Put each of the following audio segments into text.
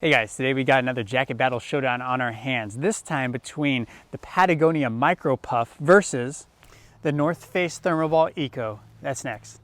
Hey guys, today we got another jacket battle showdown on our hands, this time between the Patagonia Micro Puff versus the North Face Thermoball Eco. That's next.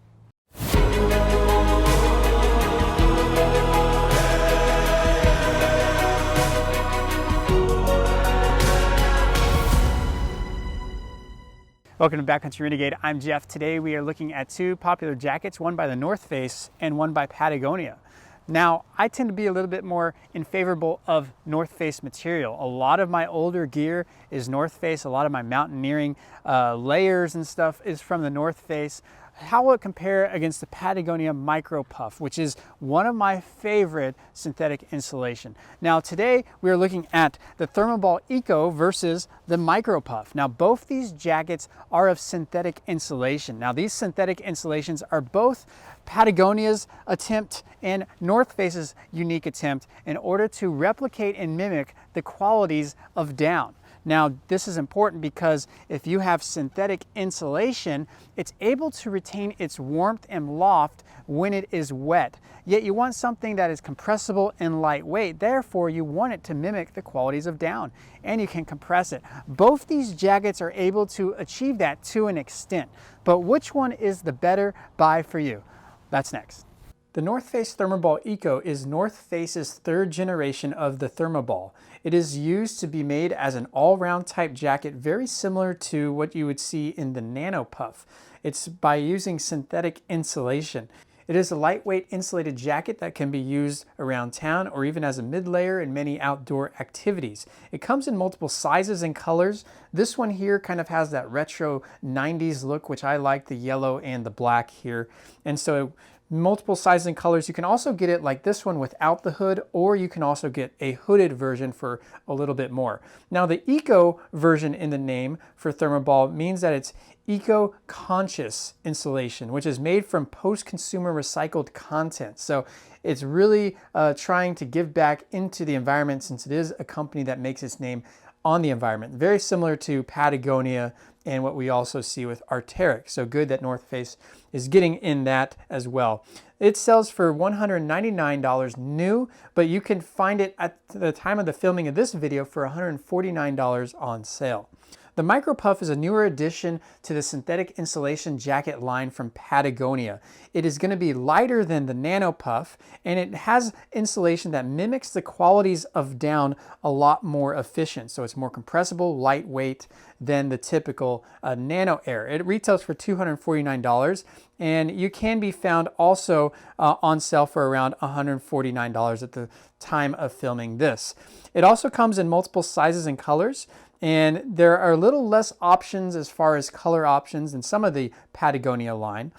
Welcome to Backcountry Renegade. I'm Jeff. Today we are looking at two popular jackets, one by the North Face and one by Patagonia. Now, I tend to be a little bit more in favorable of North Face material. A lot of my older gear is North Face. A lot of my mountaineering layers and stuff is from the North Face. How will it compare against the Patagonia Micro Puff, which is one of my favorite synthetic insulation? Now, today we are looking at the Thermoball Eco versus the Micro Puff. Now, both these jackets are of synthetic insulation. Now, these synthetic insulations are both Patagonia's attempt and North Face's unique attempt in order to replicate and mimic the qualities of down. Now, this is important because if you have synthetic insulation, it's able to retain its warmth and loft when it is wet. Yet you want something that is compressible and lightweight. Therefore, you want it to mimic the qualities of down, and you can compress it. Both these jackets are able to achieve that to an extent. But which one is the better buy for you? That's next. The North Face Thermoball Eco is North Face's third generation of the Thermoball. It is used to be made as an all-round type jacket, very similar to what you would see in the Nano Puff. It's by using synthetic insulation. It is a lightweight insulated jacket that can be used around town or even as a mid-layer in many outdoor activities. It comes in multiple sizes and colors. This one here kind of has that retro 90s look, which I like, the yellow and the black here. And so multiple sizes and colors. You can also get it like this one without the hood, or you can also get a hooded version for a little bit more. Now, the Eco version in the name for Thermoball means that it's eco-conscious insulation, which is made from post-consumer recycled content. So it's really trying to give back into the environment, since it is a company that makes its name on the environment. Very similar to Patagonia and what we also see with Arc'teryx. So good that North Face is getting in that as well. It sells for $199 new, but you can find it at the time of the filming of this video for $149 on sale. The Micro Puff is a newer addition to the synthetic insulation jacket line from Patagonia. It is going to be lighter than the Nano Puff, and it has insulation that mimics the qualities of down a lot more efficient. So it's more compressible, lightweight than the typical Nano Air. It retails for $249, and you can be found also on sale for around $149 at the time of filming this. It also comes in multiple sizes and colors, and there are a little less options as far as color options than some of the Patagonia line.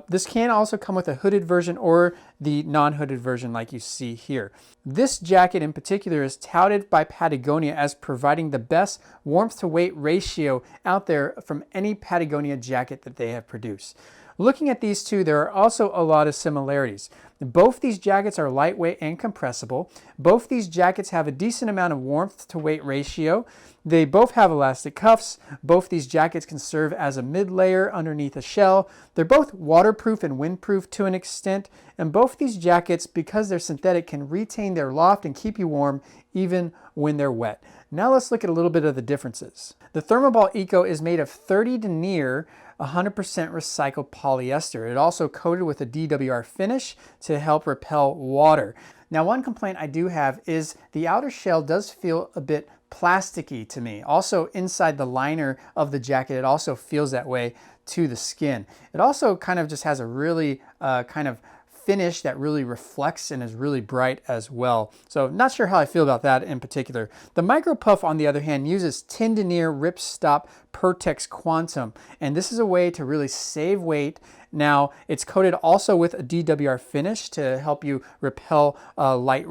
This can also come with a hooded version or the non-hooded version like you see here. This jacket in particular is touted by Patagonia as providing the best warmth to weight ratio out there from any Patagonia jacket that they have produced. Looking at these two, there are also a lot of similarities. Both these jackets are lightweight and compressible. Both these jackets have a decent amount of warmth to weight ratio. They both have elastic cuffs. Both these jackets can serve as a mid-layer underneath a shell. They're both waterproof and windproof to an extent. And both these jackets, because they're synthetic, can retain their loft and keep you warm even when they're wet. Now let's look at a little bit of the differences. The Thermoball Eco is made of 30 denier 100% recycled polyester. It also coated with a DWR finish to help repel water. Now, one complaint I do have is the outer shell does feel a bit plasticky to me. Also, inside the liner of the jacket, it also feels that way to the skin. It also kind of just has a really kind of finish that really reflects and is really bright as well. So not sure how I feel about that in particular. The Micro Puff, on the other hand, uses 10 denier ripstop Pertex Quantum, and this is a way to really save weight. Now, it's coated also with a DWR finish to help you repel light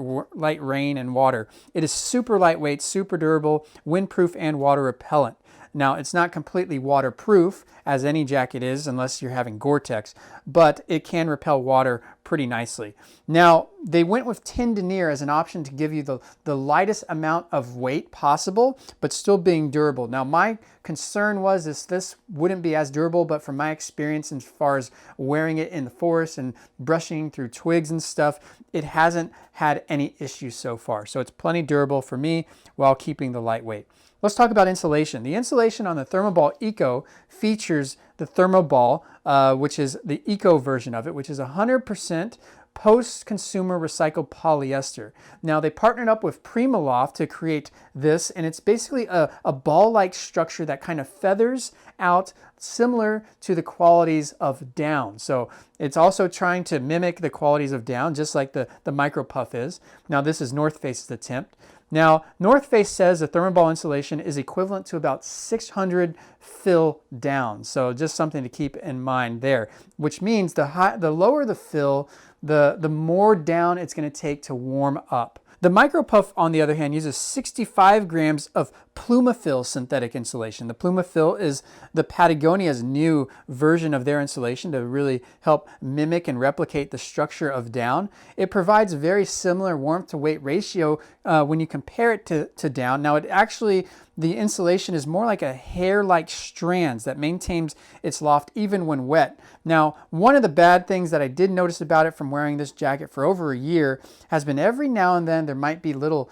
rain and water. It is super lightweight, super durable, windproof, and water repellent. Now, it's not completely waterproof, as any jacket is, unless you're having Gore-Tex, but it can repel water pretty nicely. Now, they went with tin denier as an option to give you the lightest amount of weight possible, but still being durable. Now, my concern was this wouldn't be as durable, but from my experience as far as wearing it in the forest and brushing through twigs and stuff, it hasn't had any issues so far. So it's plenty durable for me while keeping the lightweight. Let's talk about insulation. The insulation on the Thermoball Eco features the Thermoball, which is the Eco version of it, which is 100% post-consumer recycled polyester. Now, they partnered up with Primaloft to create this, and it's basically a ball-like structure that kind of feathers out, similar to the qualities of down. So it's also trying to mimic the qualities of down, just like the Micro Puff is. Now, this is North Face's attempt. Now, North Face says the Thermoball insulation is equivalent to about 600 fill down. So just something to keep in mind there, which means the lower the fill, the more down it's going to take to warm up. The Micro Puff, on the other hand, uses 65 grams of Plumafil synthetic insulation. The Plumafil is the Patagonia's new version of their insulation to really help mimic and replicate the structure of down. It provides very similar warmth to weight ratio when you compare it to down. Now, the insulation is more like a hair-like strands that maintains its loft even when wet. Now, one of the bad things that I did notice about it from wearing this jacket for over a year has been every now and then there might be little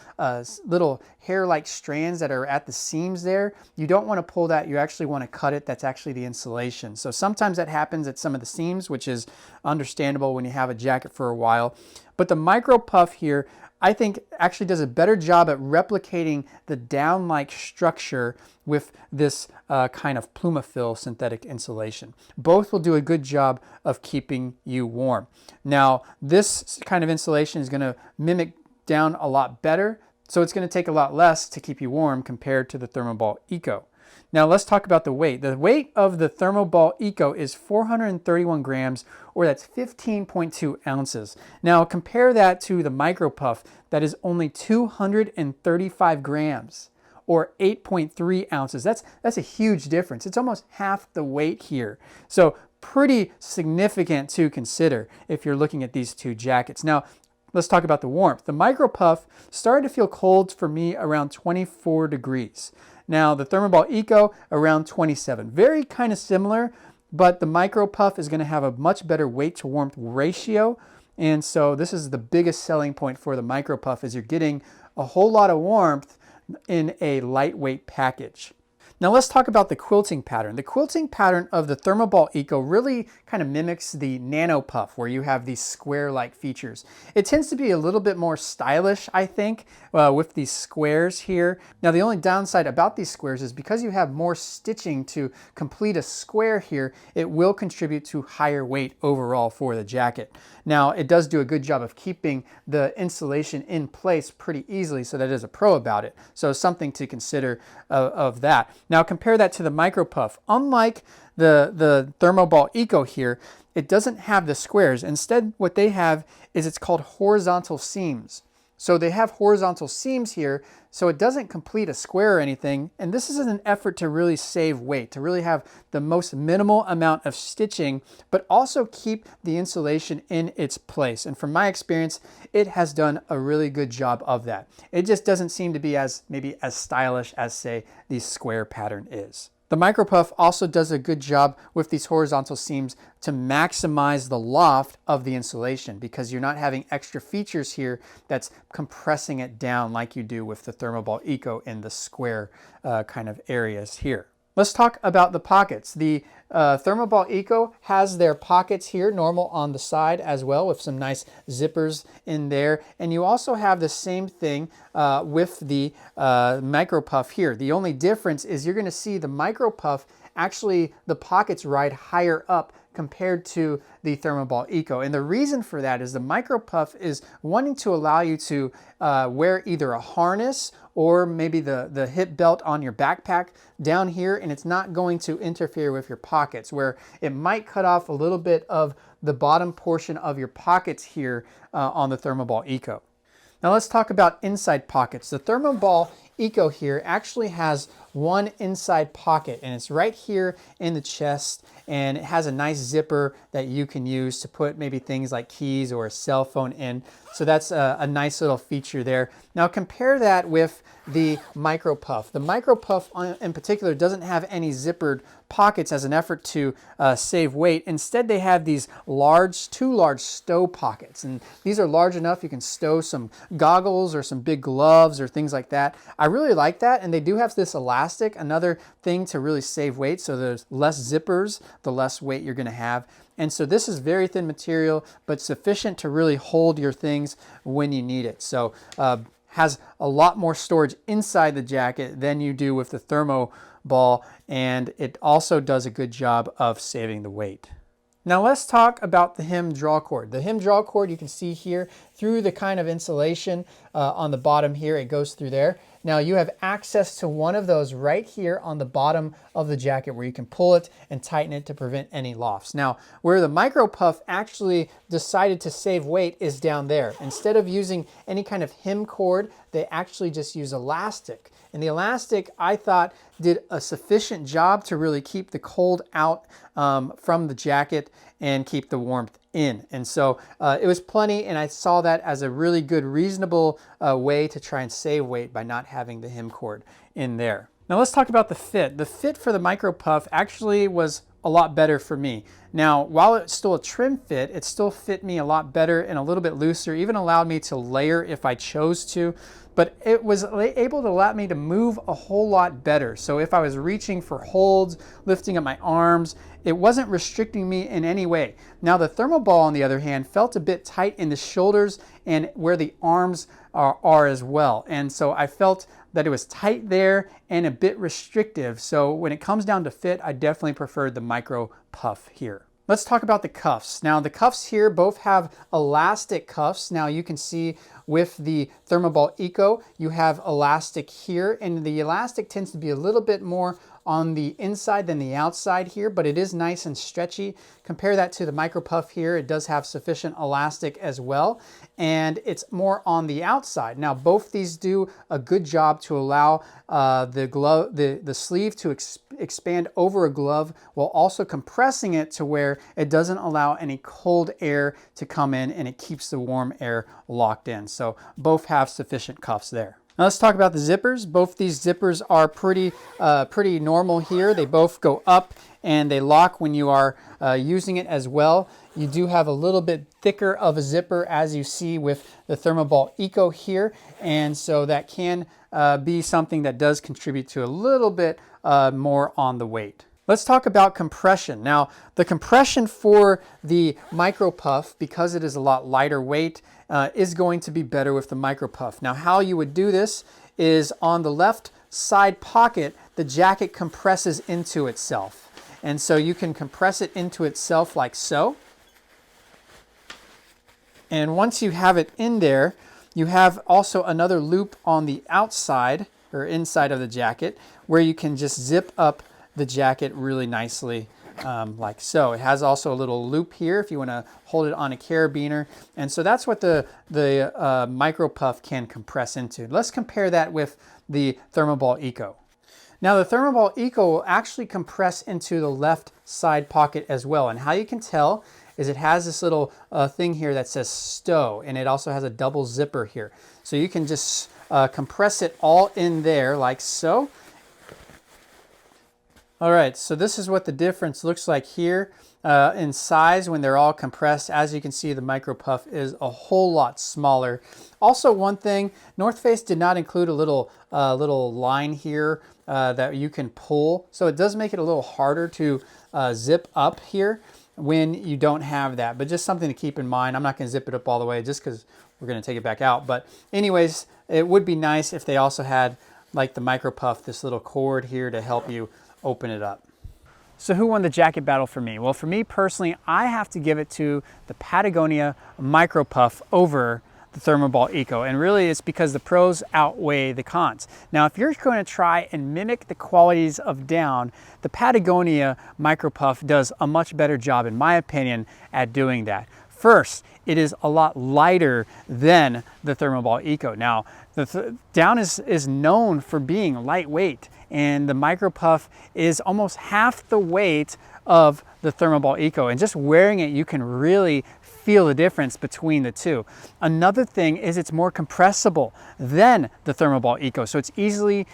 hair-like strands that are at the seams there. You don't want to pull that. You actually want to cut it. That's actually the insulation. So sometimes that happens at some of the seams, which is understandable when you have a jacket for a while. But the Micro Puff here, I think, actually does a better job at replicating the down-like structure with this kind of Plumafil synthetic insulation. Both will do a good job of keeping you warm. Now, this kind of insulation is going to mimic down a lot better, so it's going to take a lot less to keep you warm compared to the Thermoball Eco. Now let's talk about the weight. The weight of the Thermoball Eco is 431 grams, or that's 15.2 ounces. Now compare that to the Micro Puff, that is only 235 grams, or 8.3 ounces. That's a huge difference. It's almost half the weight here. So pretty significant to consider if you're looking at these two jackets. Now, let's talk about the warmth. The Micro Puff started to feel cold for me around 24 degrees. Now, the Thermoball Eco around 27. Very kind of similar, but the Micro Puff is going to have a much better weight to warmth ratio. And so this is the biggest selling point for the Micro Puff, is you're getting a whole lot of warmth in a lightweight package. Now let's talk about the quilting pattern. The quilting pattern of the Thermoball Eco really kind of mimics the Nano Puff, where you have these square-like features. It tends to be a little bit more stylish, I think, with these squares here. Now the only downside about these squares is because you have more stitching to complete a square here, it will contribute to higher weight overall for the jacket. Now it does do a good job of keeping the insulation in place pretty easily, so that is a pro about it. So something to consider of that. Now compare that to the Micro Puff. Unlike the Thermoball Eco here, it doesn't have the squares. Instead, what they have is it's called horizontal seams. So they have horizontal seams here, so it doesn't complete a square or anything. And this is an effort to really save weight, to really have the most minimal amount of stitching, but also keep the insulation in its place. And from my experience, it has done a really good job of that. It just doesn't seem to be maybe as stylish as, say, the square pattern is. The Micro Puff also does a good job with these horizontal seams to maximize the loft of the insulation, because you're not having extra features here that's compressing it down like you do with the Thermoball Eco in the square kind of areas here. Let's talk about the pockets. The Thermoball Eco has their pockets here, normal on the side as well, with some nice zippers in there. And you also have the same thing with the Micro Puff here. The only difference is you're going to see the Micro Puff, actually the pockets ride higher up compared to the Thermoball Eco. And the reason for that is the Micro Puff is wanting to allow you to wear either a harness or maybe the hip belt on your backpack down here, and it's not going to interfere with your pockets, where it might cut off a little bit of the bottom portion of your pockets here on the Thermoball Eco. Now let's talk about inside pockets. The Thermoball Eco here actually has one inside pocket, and it's right here in the chest, and it has a nice zipper that you can use to put maybe things like keys or a cell phone in. So that's a nice little feature there. Now compare that with the Micro Puff. The Micro Puff in particular doesn't have any zippered pockets as an effort to save weight. Instead, they have these two large stow pockets, and these are large enough you can stow some goggles or some big gloves or things like that. I really like that, and they do have this elastic, another thing to really save weight. So there's less zippers, the less weight you're going to have. And so this is very thin material, but sufficient to really hold your things when you need it. So has a lot more storage inside the jacket than you do with the Thermoball, and it also does a good job of saving the weight. Now let's talk about the hem draw cord. The hem draw cord you can see here through the kind of insulation on the bottom here, it goes through there. Now you have access to one of those right here on the bottom of the jacket where you can pull it and tighten it to prevent any lofts. Now where the Micro Puff actually decided to save weight is down there. Instead of using any kind of hem cord, they actually just use elastic. And the elastic, I thought, did a sufficient job to really keep the cold out from the jacket and keep the warmth in. And so it was plenty, and I saw that as a really good, reasonable way to try and save weight by not having the hem cord in there. Now let's talk about the fit. The fit for the Micro Puff actually was a lot better for me. Now, while it's still a trim fit, it still fit me a lot better and a little bit looser, even allowed me to layer if I chose to, but it was able to allow me to move a whole lot better. So if I was reaching for holds, lifting up my arms, it wasn't restricting me in any way. Now the Thermoball, on the other hand, felt a bit tight in the shoulders and where the arms are as well. And so I felt that it was tight there and a bit restrictive. So when it comes down to fit, I definitely preferred the Micro Puff here. Let's talk about the cuffs. Now the cuffs here both have elastic cuffs. Now you can see with the Thermoball Eco, you have elastic here, and the elastic tends to be a little bit more on the inside than the outside here, but it is nice and stretchy. Compare that to the Micro Puff here. It does have sufficient elastic as well, and it's more on the outside. Now both these do a good job to allow the sleeve to expand over a glove while also compressing it to where it doesn't allow any cold air to come in, and it keeps the warm air locked in. So both have sufficient cuffs there. Now let's talk about the zippers. Both these zippers are pretty normal here. They both go up and they lock when you are using it as well. You do have a little bit thicker of a zipper, as you see with the Thermoball Eco here, and so that can be something that does contribute to a little bit more on the weight. Let's talk about compression. Now, the compression for the Micro Puff, because it is a lot lighter weight, is going to be better with the Micro Puff. Now, how you would do this is on the left side pocket, the jacket compresses into itself. And so you can compress it into itself like so. And once you have it in there, you have also another loop on the outside or inside of the jacket where you can just zip up the jacket really nicely like so. It has also a little loop here if you want to hold it on a carabiner, and so that's what the Micro Puff can compress into. Let's compare that with the Thermoball Eco. Now the Thermoball Eco will actually compress into the left side pocket as well, and how you can tell is it has this little thing here that says stow, and it also has a double zipper here. So you can just compress it all in there like so. All right, so this is what the difference looks like here in size when they're all compressed. As you can see, the Micro Puff is a whole lot smaller. Also, one thing, North Face did not include a little line here that you can pull. So it does make it a little harder to zip up here when you don't have that, but just something to keep in mind. I'm not gonna zip it up all the way just because we're gonna take it back out. But anyways, it would be nice if they also had, like the Micro Puff, this little cord here to help you open it up. So who won the jacket battle for me? Well, for me personally, I have to give it to the Patagonia Micro Puff over the Thermoball Eco, and really it's because the pros outweigh the cons. Now, if you're going to try and mimic the qualities of down, the Patagonia Micro Puff does a much better job, in my opinion, at doing that. First, it is a lot lighter than the Thermoball Eco. Now, the down is known for being lightweight, and the Micro Puff is almost half the weight of the Thermoball Eco. And just wearing it, you can really feel the difference between the two. Another thing is it's more compressible than the Thermoball Eco, so it's easier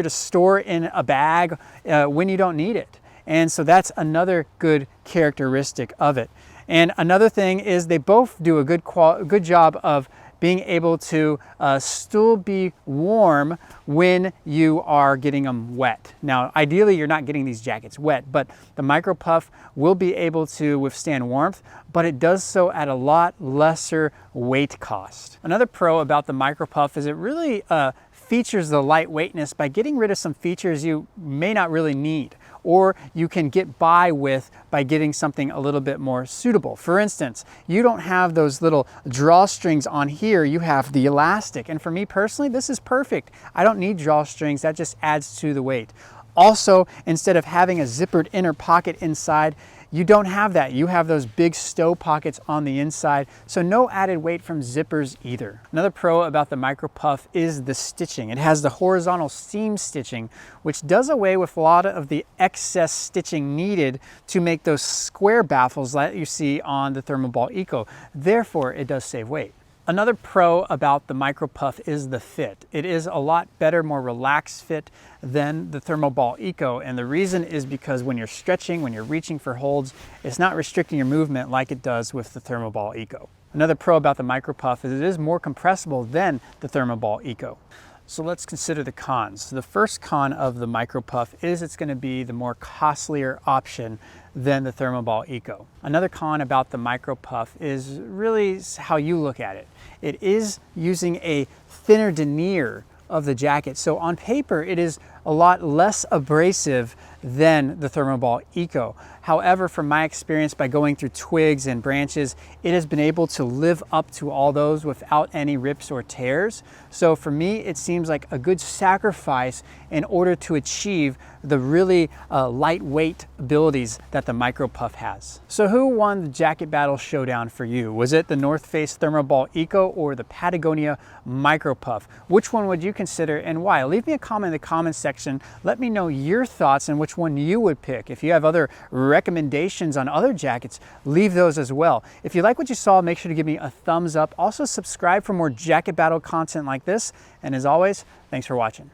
to store in a bag when you don't need it. And so that's another good characteristic of it. And another thing is they both do a good job of being able to still be warm when you are getting them wet. Now, ideally, you're not getting these jackets wet, but the Micro Puff will be able to withstand warmth, but it does so at a lot lesser weight cost. Another pro about the Micro Puff is it really features the lightweightness by getting rid of some features you may not really need, or you can get by with by getting something a little bit more suitable. For instance, you don't have those little drawstrings on here, you have the elastic. And for me personally, this is perfect. I don't need drawstrings, that just adds to the weight. Also, instead of having a zippered inner pocket inside, you don't have that. You have those big stow pockets on the inside, so no added weight from zippers either. Another pro about the Micro Puff is the stitching. It has the horizontal seam stitching, which does away with a lot of the excess stitching needed to make those square baffles that you see on the Thermoball Eco. Therefore, it does save weight. Another pro about the Micro Puff is the fit. It is a lot better, more relaxed fit than the Thermoball Eco, and the reason is because when you're stretching, when you're reaching for holds, it's not restricting your movement like it does with the Thermoball Eco. Another pro about the Micro Puff is it is more compressible than the Thermoball Eco. So let's consider the cons. The first con of the Micro Puff is it's going to be the more costlier option than the Thermoball Eco. Another con about the Micro Puff is really how you look at it. It is using a thinner denier of the jacket. So on paper, it is a lot less abrasive than the Thermoball Eco. However, from my experience by going through twigs and branches, it has been able to live up to all those without any rips or tears. So for me, it seems like a good sacrifice in order to achieve the really lightweight abilities that the Micro Puff has. So who won the jacket battle showdown for you? Was it the North Face Thermoball Eco or the Patagonia Micro Puff? Which one would you consider and why? Leave me a comment in the comments section. Let me know your thoughts and which one you would pick. If you have other recommendations on other jackets, leave those as well. If you like what you saw, make sure to give me a thumbs up. Also subscribe for more jacket battle content like this. And as always, thanks for watching.